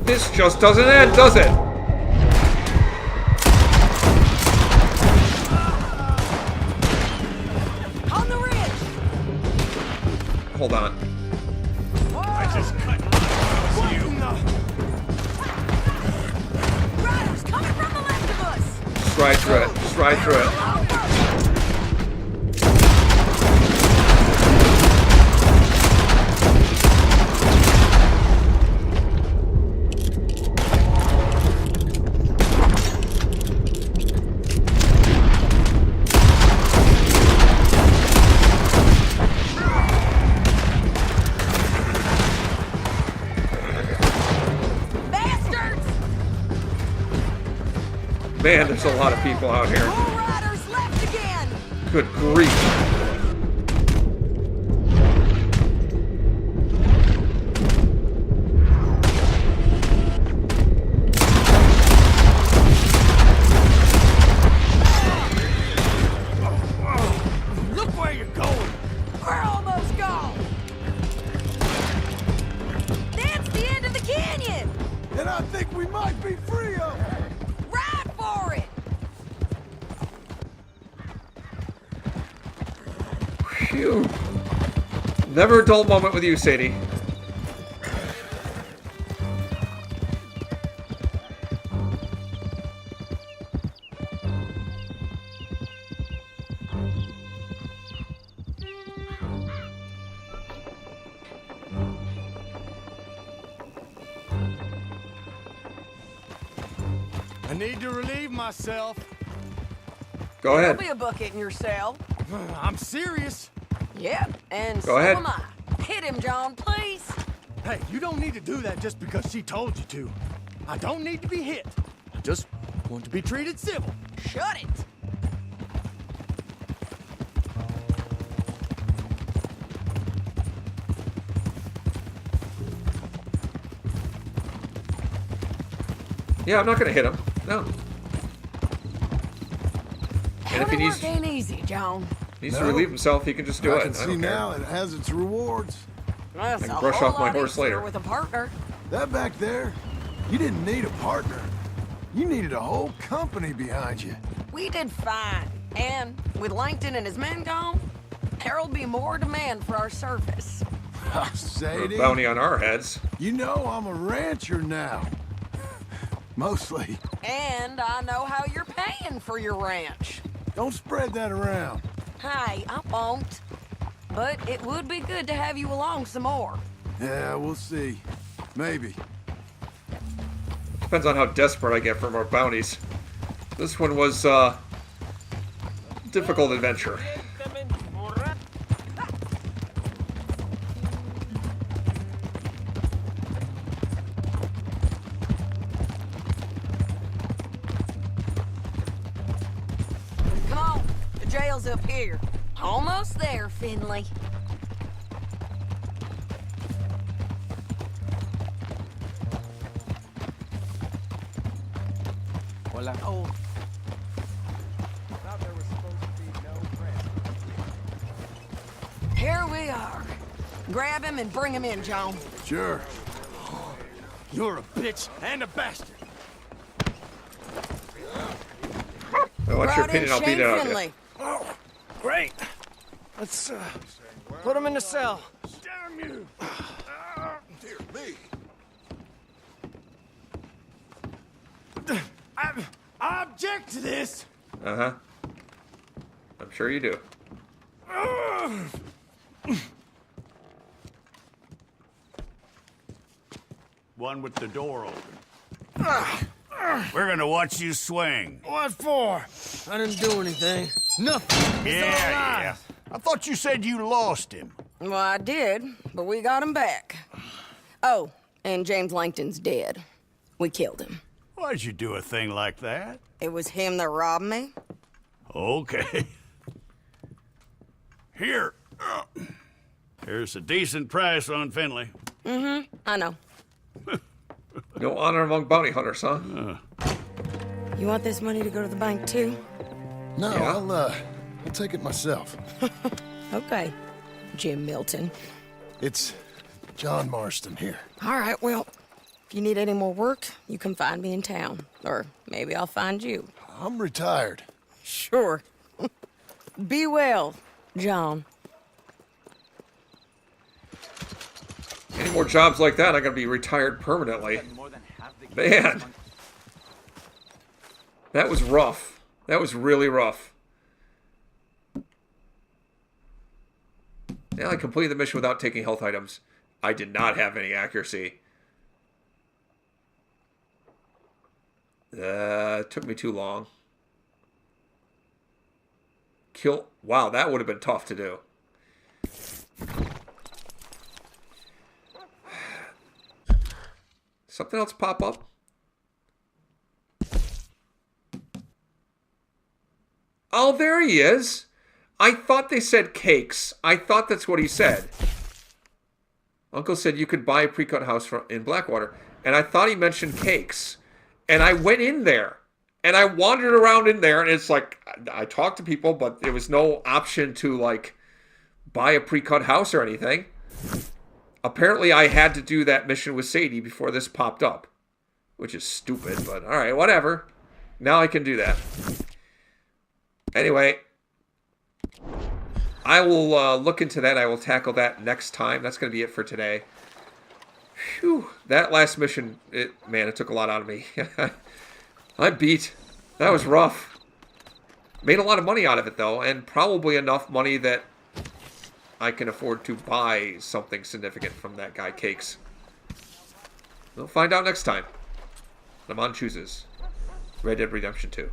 This just doesn't end, does it? On the ridge. Hold on. I just cut you. Riders coming from the left of us. Just ride through it. Just ride through it. Man, there's a lot of people out here. More riders left again. Good grief. Look where you're going. We're almost gone. That's the end of the canyon. And I think we might be free of it. Ride for it. Phew. Never a dull moment with you, Sadie. I need to relieve myself. Go ahead. There'll be a bucket in your cell. I'm serious. Yep, and Go ahead. so am I. Hit him, John, please. Hey, you don't need to do that just because she told you to. I don't need to be hit. I just want to be treated civil. Shut it. Yeah, I'm not gonna hit him. No. And if he needs, ain't easy, John. needs to relieve himself, he can just do I it. can I see don't care. now it has its rewards. That's I can a brush whole off my lot horse easier later. with a partner. That back there, you didn't need a partner. You needed a whole company behind you. We did fine. And with Langton and his men gone, there'll be more demand for our service. For a Sadie, bounty on our heads. you know I'm a rancher now. Mostly. And I know how you're paying for your ranch. Don't spread that around. Hey, I won't. But it would be good to have you along some more. Yeah, we'll see. Maybe. Depends on how desperate I get for more bounties. This one was, difficult adventure. Come on, the jail's up here. Almost there, Finley. Hola. Oh. Thought there was supposed to be no press. Here we are. Grab him and bring him in, John. Sure. You're a bitch and a bastard. Well, what's your Brought in opinion? I'll beat Shane it out of you. Finley. Oh, great. Let's put him in the cell. Damn you. Dear me. I object to this. Uh-huh. I'm sure you do. One with the door open. We're gonna watch you swing. What for? I didn't do anything. Nothing. He's Yeah. I thought you said you lost him. Well, I did, but we got him back. Oh, and James Langton's dead. We killed him. Why'd you do a thing like that? It was him that robbed me. Okay. Here. Here's a decent price on Finley. Mm-hmm, I know. No honor among bounty hunters, huh? You want this money to go to the bank, too? No, Yeah. I'll take it myself. Okay, Jim Milton. It's John Marston here. All right, well, if you need any more work, you can find me in town. Or maybe I'll find you. I'm retired. Sure. Be well, John. Any more jobs like that, I'm gonna be retired permanently. Man. That was rough. That was really rough. Yeah, I completed the mission without taking health items. I did not have any accuracy. It took me too long. Wow, that would have been tough to do. Something else pop up? Oh, there he is. I thought they said cakes. I thought that's what he said. Uncle said you could buy a pre-cut house in Blackwater. And I thought he mentioned cakes. And I went in there. And I wandered around in there. And it's like, I talked to people, but there was no option to, like, buy a pre-cut house or anything. Apparently, I had to do that mission with Sadie before this popped up. Which is stupid, but alright, whatever. Now I can do that. Anyway, I will look into that. I will tackle that next time. That's going to be it for today. Phew. That last mission, it took a lot out of me. I'm beat. That was rough. Made a lot of money out of it, though, and probably enough money that I can afford to buy something significant from that guy, Cakes. We'll find out next time. Lamont chooses. Red Dead Redemption 2.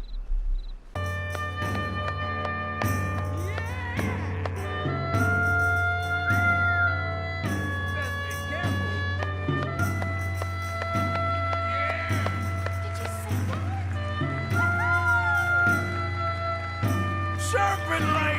Serpent lady!